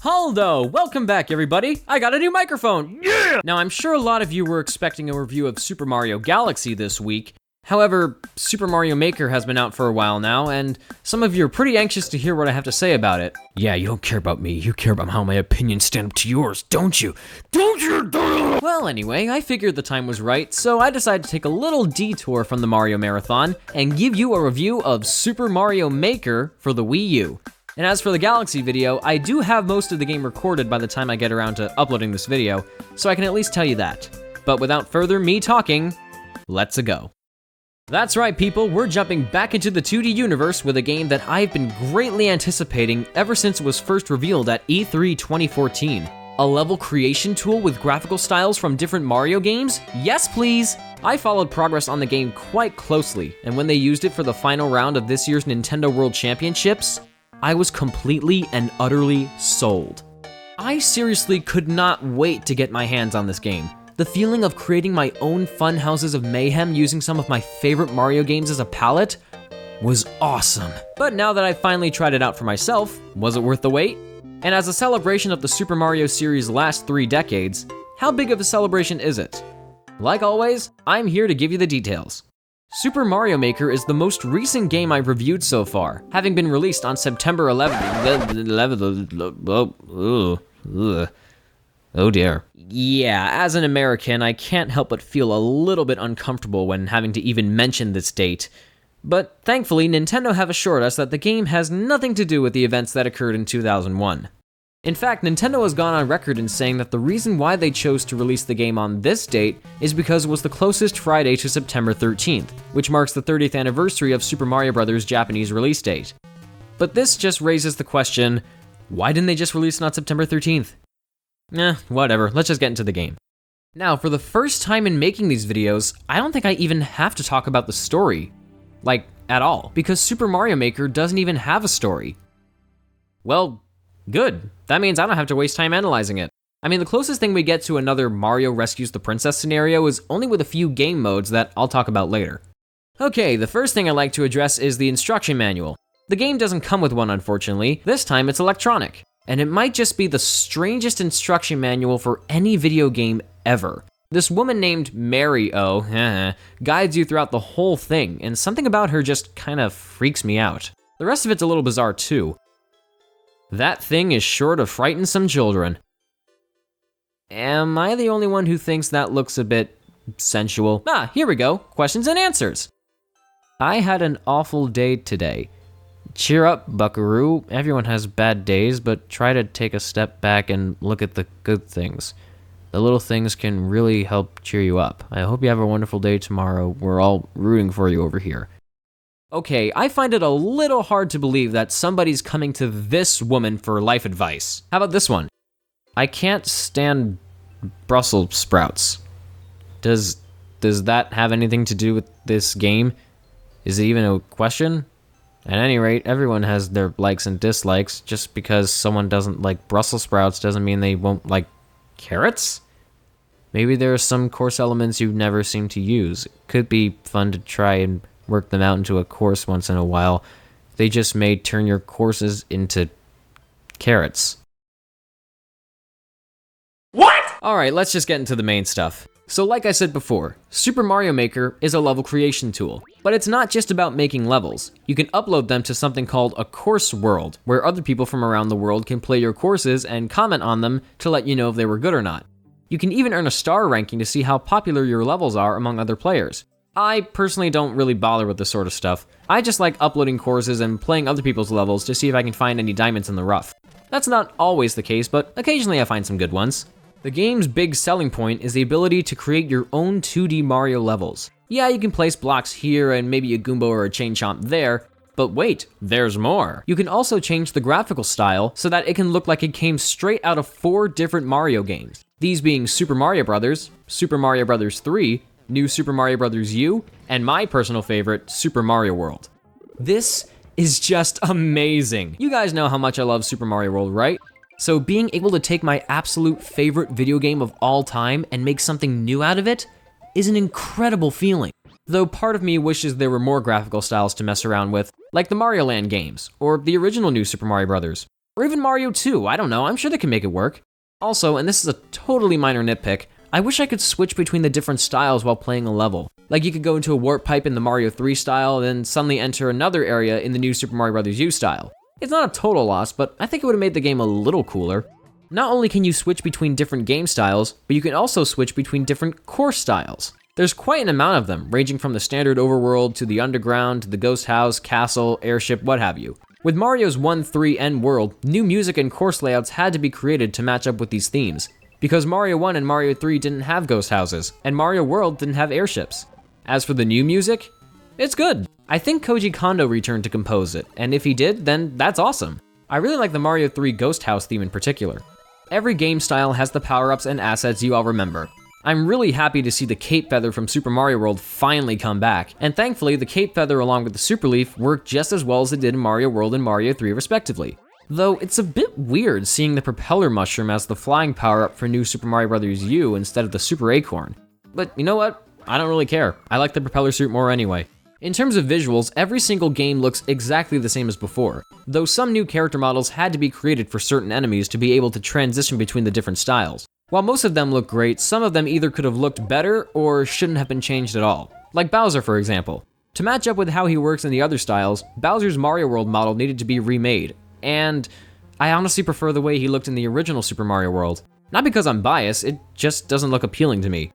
Haldo! Welcome back, everybody! I got a new microphone! Yeah! Now, I'm sure a lot of you were expecting a review of Super Mario Galaxy this week. However, Super Mario Maker has been out for a while now, and some of you are pretty anxious to hear what I have to say about it. Yeah, you don't care about me, you care about how my opinions stand up to yours, don't you? Don't you? Well, anyway, I figured the time was right, so I decided to take a little detour from the Mario Marathon and give you a review of Super Mario Maker for the Wii U. And as for the Galaxy video, I do have most of the game recorded by the time I get around to uploading this video, so I can at least tell you that. But without further me talking, let's go. That's right, people, we're jumping back into the 2D universe with a game that I've been greatly anticipating ever since it was first revealed at E3 2014. A level creation tool with graphical styles from different Mario games? Yes, please! I followed progress on the game quite closely, and when they used it for the final round of this year's Nintendo World Championships, I was completely and utterly sold. I seriously could not wait to get my hands on this game. The feeling of creating my own fun houses of mayhem using some of my favorite Mario games as a palette was awesome. But now that I've finally tried it out for myself, was it worth the wait? And as a celebration of the Super Mario series' last 3 decades, how big of a celebration is it? Like always, I'm here to give you the details. Super Mario Maker is the most recent game I've reviewed so far, having been released on September 11th. Oh dear. Yeah, as an American, I can't help but feel a little bit uncomfortable when having to even mention this date. But thankfully, Nintendo have assured us that the game has nothing to do with the events that occurred in 2001. In fact, Nintendo has gone on record in saying that the reason why they chose to release the game on this date is because it was the closest Friday to September 13th, which marks the 30th anniversary of Super Mario Bros.' Japanese release date. But this just raises the question, why didn't they just release it on September 13th? Whatever, let's just get into the game. Now, for the first time in making these videos, I don't think I even have to talk about the story. Like, at all, because Super Mario Maker doesn't even have a story. Well, good. That means I don't have to waste time analyzing it. I mean, the closest thing we get to another Mario Rescues the Princess scenario is only with a few game modes that I'll talk about later. Okay, the first thing I'd like to address is the instruction manual. The game doesn't come with one, unfortunately. This time it's electronic. And it might just be the strangest instruction manual for any video game ever. This woman named Mary O guides you throughout the whole thing, and something about her just kind of freaks me out. The rest of it's a little bizarre too. That thing is sure to frighten some children. Am I the only one who thinks that looks a bit sensual? Here we go, questions and answers. I had an awful day today. Cheer up, buckaroo. Everyone has bad days, but try to take a step back and look at the good things. The little things can really help cheer you up. I hope you have a wonderful day tomorrow. We're all rooting for you over here. Okay, I find it a little hard to believe that somebody's coming to this woman for life advice. How about this one? I can't stand Brussels sprouts. Does that have anything to do with this game? Is it even a question? At any rate, everyone has their likes and dislikes. Just because someone doesn't like Brussels sprouts doesn't mean they won't like carrots? Maybe there are some course elements you never seem to use. It could be fun to try and work them out into a course once in a while. They just may turn your courses into carrots. What? Alright, let's just get into the main stuff. So like I said before, Super Mario Maker is a level creation tool. But it's not just about making levels. You can upload them to something called a course world, where other people from around the world can play your courses and comment on them to let you know if they were good or not. You can even earn a star ranking to see how popular your levels are among other players. I personally don't really bother with this sort of stuff. I just like uploading courses and playing other people's levels to see if I can find any diamonds in the rough. That's not always the case, but occasionally I find some good ones. The game's big selling point is the ability to create your own 2D Mario levels. Yeah, you can place blocks here and maybe a Goomba or a Chain Chomp there, but wait, there's more. You can also change the graphical style so that it can look like it came straight out of 4 different Mario games. These being Super Mario Bros., Super Mario Bros. 3, New Super Mario Bros. U, and my personal favorite, Super Mario World. This is just amazing. You guys know how much I love Super Mario World, right? So being able to take my absolute favorite video game of all time and make something new out of it is an incredible feeling. Though part of me wishes there were more graphical styles to mess around with, like the Mario Land games, or the original New Super Mario Bros. Or even Mario 2, I don't know, I'm sure they can make it work. Also, and this is a totally minor nitpick, I wish I could switch between the different styles while playing a level. Like you could go into a warp pipe in the Mario 3 style, then suddenly enter another area in the new Super Mario Bros. U style. It's not a total loss, but I think it would have made the game a little cooler. Not only can you switch between different game styles, but you can also switch between different course styles. There's quite an amount of them, ranging from the standard overworld to the underground, to the ghost house, castle, airship, what have you. With Mario's 1, 3, and world, new music and course layouts had to be created to match up with these themes, because Mario 1 and Mario 3 didn't have ghost houses, and Mario World didn't have airships. As for the new music, it's good. I think Koji Kondo returned to compose it, and if he did, then that's awesome. I really like the Mario 3 ghost house theme in particular. Every game style has the power-ups and assets you all remember. I'm really happy to see the Cape Feather from Super Mario World finally come back, and thankfully the Cape Feather along with the Super Leaf work just as well as it did in Mario World and Mario 3 respectively. Though it's a bit weird seeing the Propeller Mushroom as the flying power-up for new Super Mario Bros. U instead of the Super Acorn. But you know what? I don't really care. I like the propeller suit more anyway. In terms of visuals, every single game looks exactly the same as before, though some new character models had to be created for certain enemies to be able to transition between the different styles. While most of them look great, some of them either could have looked better or shouldn't have been changed at all. Like Bowser, for example. To match up with how he works in the other styles, Bowser's Mario World model needed to be remade, and I honestly prefer the way he looked in the original Super Mario World. Not because I'm biased, it just doesn't look appealing to me.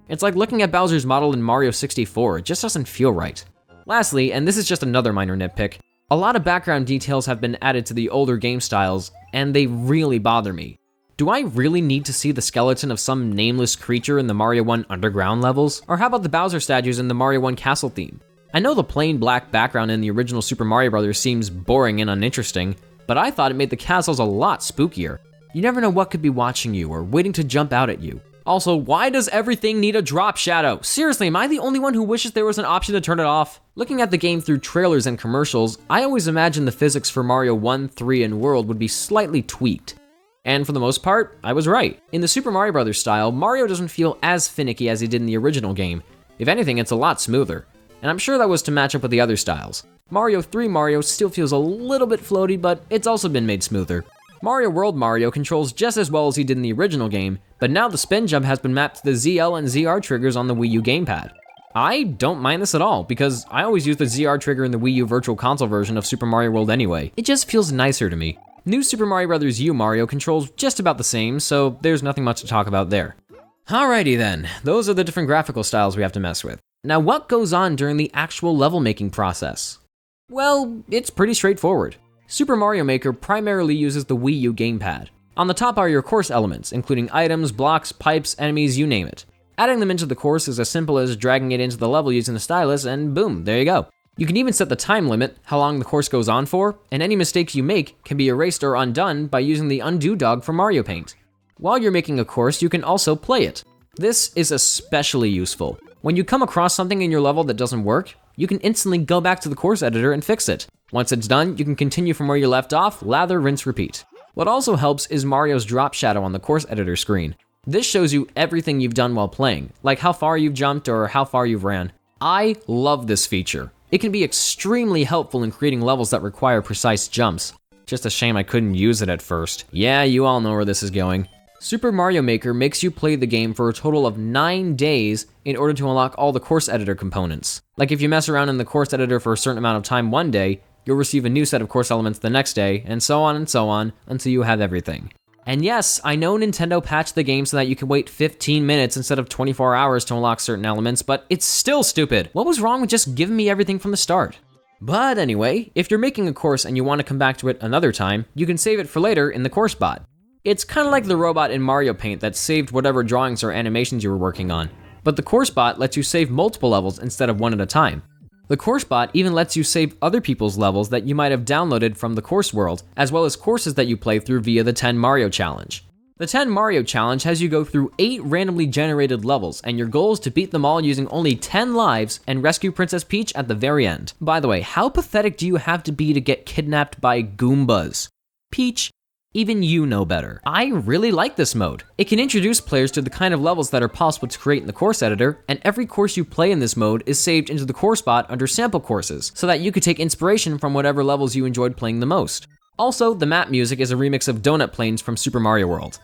It's like looking at Bowser's model in Mario 64, it just doesn't feel right. Lastly, and this is just another minor nitpick, a lot of background details have been added to the older game styles, and they really bother me. Do I really need to see the skeleton of some nameless creature in the Mario 1 underground levels? Or how about the Bowser statues in the Mario 1 castle theme? I know the plain black background in the original Super Mario Bros. Seems boring and uninteresting, but I thought it made the castles a lot spookier. You never know what could be watching you or waiting to jump out at you. Also, why does everything need a drop shadow? Seriously, am I the only one who wishes there was an option to turn it off? Looking at the game through trailers and commercials, I always imagined the physics for Mario 1, 3, and World would be slightly tweaked. And for the most part, I was right. In the Super Mario Bros. Style, Mario doesn't feel as finicky as he did in the original game. If anything, it's a lot smoother. And I'm sure that was to match up with the other styles. Mario 3 Mario still feels a little bit floaty, but it's also been made smoother. Mario World Mario controls just as well as he did in the original game, but now the spin jump has been mapped to the ZL and ZR triggers on the Wii U gamepad. I don't mind this at all, because I always use the ZR trigger in the Wii U Virtual Console version of Super Mario World anyway. It just feels nicer to me. New Super Mario Bros. U Mario controls just about the same, so there's nothing much to talk about there. Alrighty then, those are the different graphical styles we have to mess with. Now what goes on during the actual level making process? Well, it's pretty straightforward. Super Mario Maker primarily uses the Wii U gamepad. On the top are your course elements, including items, blocks, pipes, enemies, you name it. Adding them into the course is as simple as dragging it into the level using the stylus, and boom, there you go. You can even set the time limit, how long the course goes on for, and any mistakes you make can be erased or undone by using the undo dog from Mario Paint. While you're making a course, you can also play it. This is especially useful. When you come across something in your level that doesn't work, you can instantly go back to the course editor and fix it. Once it's done, you can continue from where you left off, lather, rinse, repeat. What also helps is Mario's drop shadow on the course editor screen. This shows you everything you've done while playing, like how far you've jumped or how far you've ran. I love this feature. It can be extremely helpful in creating levels that require precise jumps. Just a shame I couldn't use it at first. Yeah, you all know where this is going. Super Mario Maker makes you play the game for a total of 9 days in order to unlock all the course editor components. Like if you mess around in the course editor for a certain amount of time one day, you'll receive a new set of course elements the next day, and so on until you have everything. And yes, I know Nintendo patched the game so that you can wait 15 minutes instead of 24 hours to unlock certain elements, but it's still stupid. What was wrong with just giving me everything from the start? But anyway, if you're making a course and you want to come back to it another time, you can save it for later in the course bot. It's kind of like the robot in Mario Paint that saved whatever drawings or animations you were working on, but the course bot lets you save multiple levels instead of one at a time. The course bot even lets you save other people's levels that you might have downloaded from the course world, as well as courses that you play through via the 10 Mario Challenge. The 10 Mario Challenge has you go through 8 randomly generated levels, and your goal is to beat them all using only 10 lives and rescue Princess Peach at the very end. By the way, how pathetic do you have to be to get kidnapped by Goombas? Peach, even you know better. I really like this mode. It can introduce players to the kind of levels that are possible to create in the course editor, and every course you play in this mode is saved into the course bot under sample courses, so that you could take inspiration from whatever levels you enjoyed playing the most. Also, the map music is a remix of Donut Plains from Super Mario World.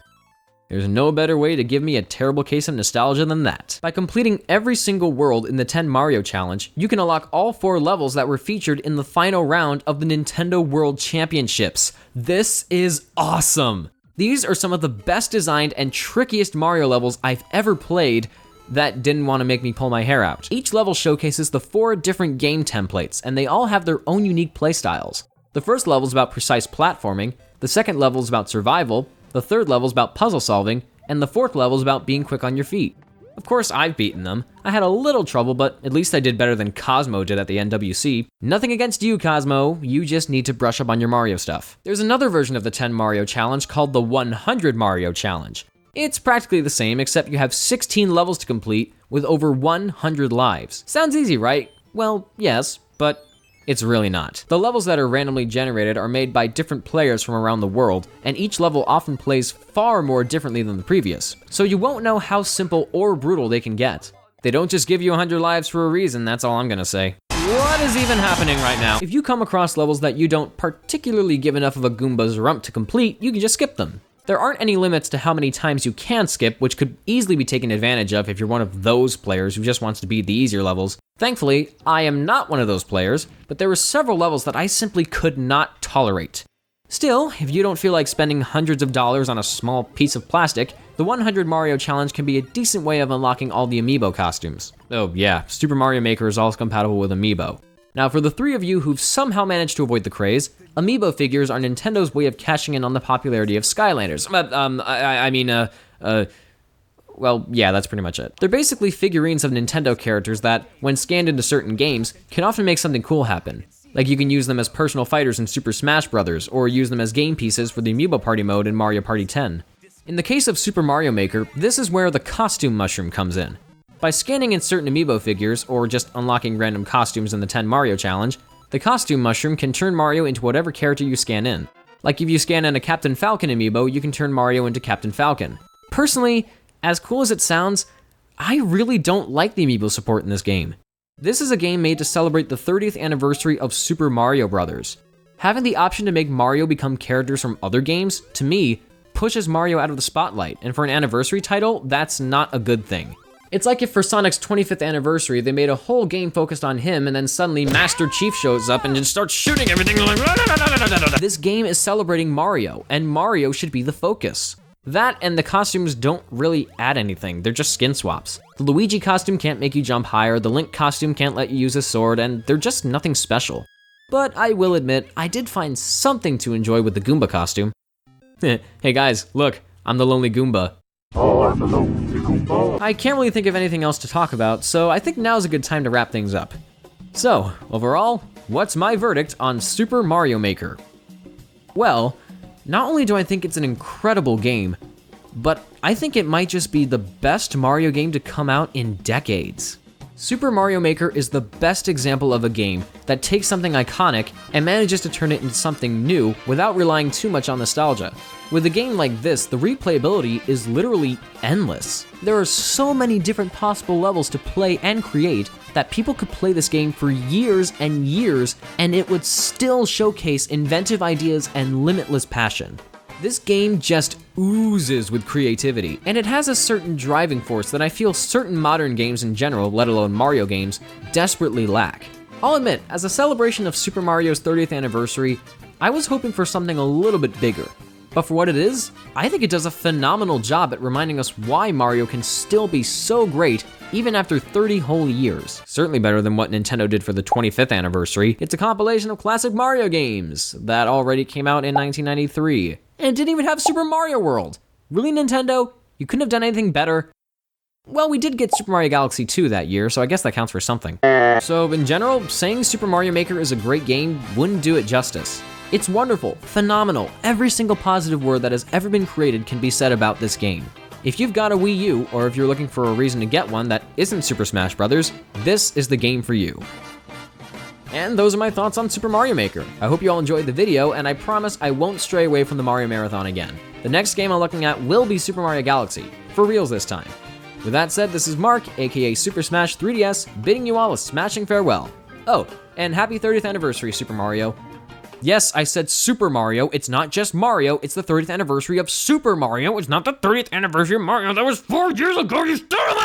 There's no better way to give me a terrible case of nostalgia than that. By completing every single world in the 10 Mario Challenge, you can unlock all 4 levels that were featured in the final round of the Nintendo World Championships. This is awesome! These are some of the best designed and trickiest Mario levels I've ever played that didn't want to make me pull my hair out. Each level showcases the 4 different game templates, and they all have their own unique playstyles. The first level is about precise platforming, the second level is about survival, the third level is about puzzle solving, and the fourth level is about being quick on your feet. Of course, I've beaten them. I had a little trouble, but at least I did better than Cosmo did at the NWC. Nothing against you, Cosmo. You just need to brush up on your Mario stuff. There's another version of the 10 Mario Challenge called the 100 Mario Challenge. It's practically the same, except you have 16 levels to complete with over 100 lives. Sounds easy, right? Well, yes, but it's really not. The levels that are randomly generated are made by different players from around the world, and each level often plays far more differently than the previous, so you won't know how simple or brutal they can get. They don't just give you 100 lives for a reason, that's all I'm gonna say. What is even happening right now? If you come across levels that you don't particularly give enough of a Goomba's rump to complete, you can just skip them. There aren't any limits to how many times you can skip, which could easily be taken advantage of if you're one of those players who just wants to beat the easier levels. Thankfully, I am not one of those players, but there were several levels that I simply could not tolerate. Still, if you don't feel like spending hundreds of dollars on a small piece of plastic, the 100 Mario Challenge can be a decent way of unlocking all the amiibo costumes. Oh yeah, Super Mario Maker is also compatible with amiibo. Now, for the 3 of you who've somehow managed to avoid the craze, amiibo figures are Nintendo's way of cashing in on the popularity of Skylanders. Well, yeah, that's pretty much it. They're basically figurines of Nintendo characters that, when scanned into certain games, can often make something cool happen. Like you can use them as personal fighters in Super Smash Bros., or use them as game pieces for the Amiibo Party mode in Mario Party 10. In the case of Super Mario Maker, this is where the costume mushroom comes in. By scanning in certain amiibo figures, or just unlocking random costumes in the 10 Mario Challenge, the costume mushroom can turn Mario into whatever character you scan in. Like if you scan in a Captain Falcon amiibo, you can turn Mario into Captain Falcon. Personally, as cool as it sounds, I really don't like the amiibo support in this game. This is a game made to celebrate the 30th anniversary of Super Mario Bros. Having the option to make Mario become characters from other games, to me, pushes Mario out of the spotlight, and for an anniversary title, that's not a good thing. It's like if for Sonic's 25th anniversary, they made a whole game focused on him, and then suddenly Master Chief shows up and just starts shooting everything like... This game is celebrating Mario, and Mario should be the focus. That and the costumes don't really add anything, they're just skin swaps. The Luigi costume can't make you jump higher, the Link costume can't let you use a sword, and they're just nothing special. But I will admit, I did find something to enjoy with the Goomba costume. Hey guys, look, I'm the Lonely Goomba. I'm the Lonely Goomba. I can't really think of anything else to talk about, so I think now's a good time to wrap things up. So, overall, what's my verdict on Super Mario Maker? Well, not only do I think it's an incredible game, but I think it might just be the best Mario game to come out in decades. Super Mario Maker is the best example of a game that takes something iconic and manages to turn it into something new without relying too much on nostalgia. With a game like this, the replayability is literally endless. There are so many different possible levels to play and create that people could play this game for years and years, and it would still showcase inventive ideas and limitless passion. This game just oozes with creativity, and it has a certain driving force that I feel certain modern games in general, let alone Mario games, desperately lack. I'll admit, as a celebration of Super Mario's 30th anniversary, I was hoping for something a little bit bigger. But for what it is, I think it does a phenomenal job at reminding us why Mario can still be so great even after 30 whole years. Certainly better than what Nintendo did for the 25th anniversary. It's a compilation of classic Mario games that already came out in 1993. And it didn't even have Super Mario World. Really, Nintendo? You couldn't have done anything better? Well, we did get Super Mario Galaxy 2 that year, so I guess that counts for something. So in general, saying Super Mario Maker is a great game wouldn't do it justice. It's wonderful, phenomenal, every single positive word that has ever been created can be said about this game. If you've got a Wii U, or if you're looking for a reason to get one that isn't Super Smash Bros., this is the game for you. And those are my thoughts on Super Mario Maker. I hope you all enjoyed the video, and I promise I won't stray away from the Mario Marathon again. The next game I'm looking at will be Super Mario Galaxy, for reals this time. With that said, this is Mark, aka Super Smash 3DS, bidding you all a smashing farewell. Oh, and happy 30th anniversary, Super Mario. Yes, I said Super Mario. It's not just Mario. It's the 30th anniversary of Super Mario. It's not the 30th anniversary of Mario. That was 4 years ago. You still